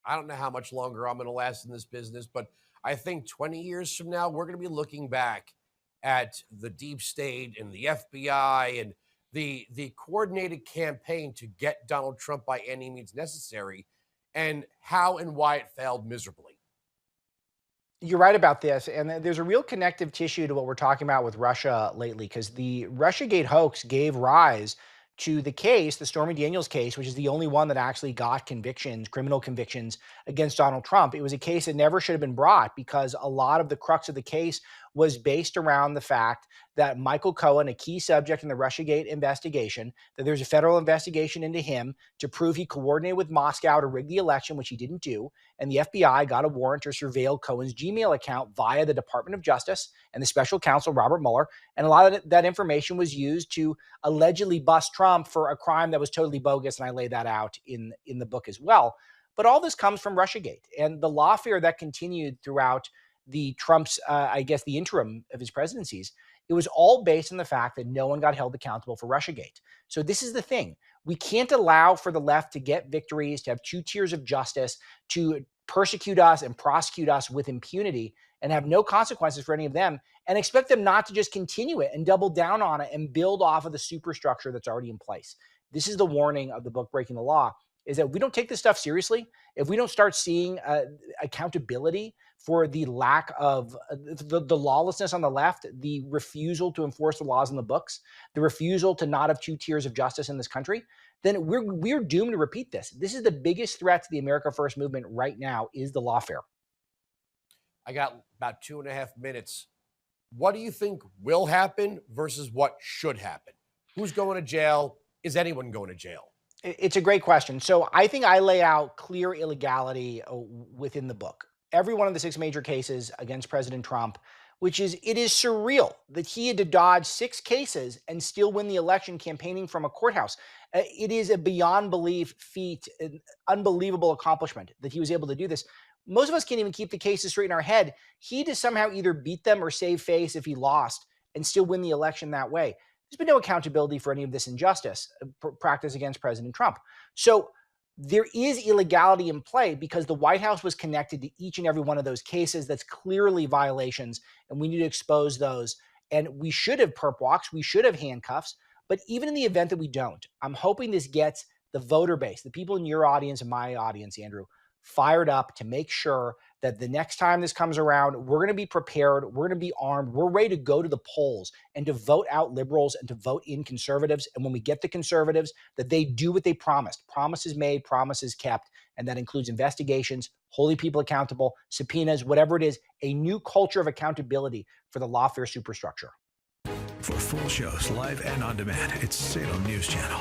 I don't know how much longer I'm going to last in this business, but I think 20 years from now, we're going to be looking back at the deep state and the FBI and the coordinated campaign to get Donald Trump by any means necessary, and how and why it failed miserably. You're right about this, and there's a real connective tissue to what we're talking about with Russia lately, because the RussiaGate hoax gave rise to the case, the Stormy Daniels case, which is the only one that actually got convictions, criminal convictions against Donald Trump. It was a case that never should have been brought because a lot of the crux of the case was based around the fact that Michael Cohen, a key subject in the RussiaGate investigation, that there's a federal investigation into him to prove he coordinated with Moscow to rig the election, which he didn't do. And the FBI got a warrant to surveil Cohen's Gmail account via the Department of Justice and the special counsel, Robert Mueller. And a lot of that information was used to allegedly bust Trump for a crime that was totally bogus. And I lay that out in the book as well. But all this comes from Russiagate and the lawfare that continued throughout the Trump's, I guess, the interim of his presidencies. It was all based on the fact that no one got held accountable for Russiagate. So this is the thing. We can't allow for the left to get victories, to have two tiers of justice, to persecute us and prosecute us with impunity and have no consequences for any of them, and expect them not to just continue it and double down on it and build off of the superstructure that's already in place. This is the warning of the book Breaking the Law, is that we don't take this stuff seriously, if we don't start seeing accountability for the lack of the lawlessness on the left, the refusal to enforce the laws in the books, the refusal to not have two tiers of justice in this country, then we're doomed to repeat this. This is the biggest threat to the America First movement right now, is the lawfare. I got about 2.5 minutes. What do you think will happen versus what should happen? Who's going to jail? Is anyone going to jail? It's a great question. So I think I lay out clear illegality within the book. Every one of the six major cases against President Trump, which is, it is surreal that he had to dodge six cases and still win the election campaigning from a courthouse. It is a beyond belief feat, an unbelievable accomplishment that he was able to do this. Most of us can't even keep the cases straight in our head. He to somehow either beat them or save face if he lost and still win the election that way. There's been no accountability for any of this injustice practice against President Trump. So there is illegality in play because the White House was connected to each and every one of those cases. That's clearly violations, and we need to expose those. And we should have perp walks. We should have handcuffs. But even in the event that we don't, I'm hoping this gets the voter base, the people in your audience and my audience, Andrew, fired up to make sure that the next time this comes around, we're going to be prepared, we're going to be armed, we're ready to go to the polls and to vote out liberals and to vote in conservatives. And when we get the conservatives, that they do what they promised. Promises made, promises kept. And that includes investigations, holding people accountable, subpoenas, whatever it is, a new culture of accountability for the lawfare superstructure. For full shows, live and on demand, it's Salem News Channel.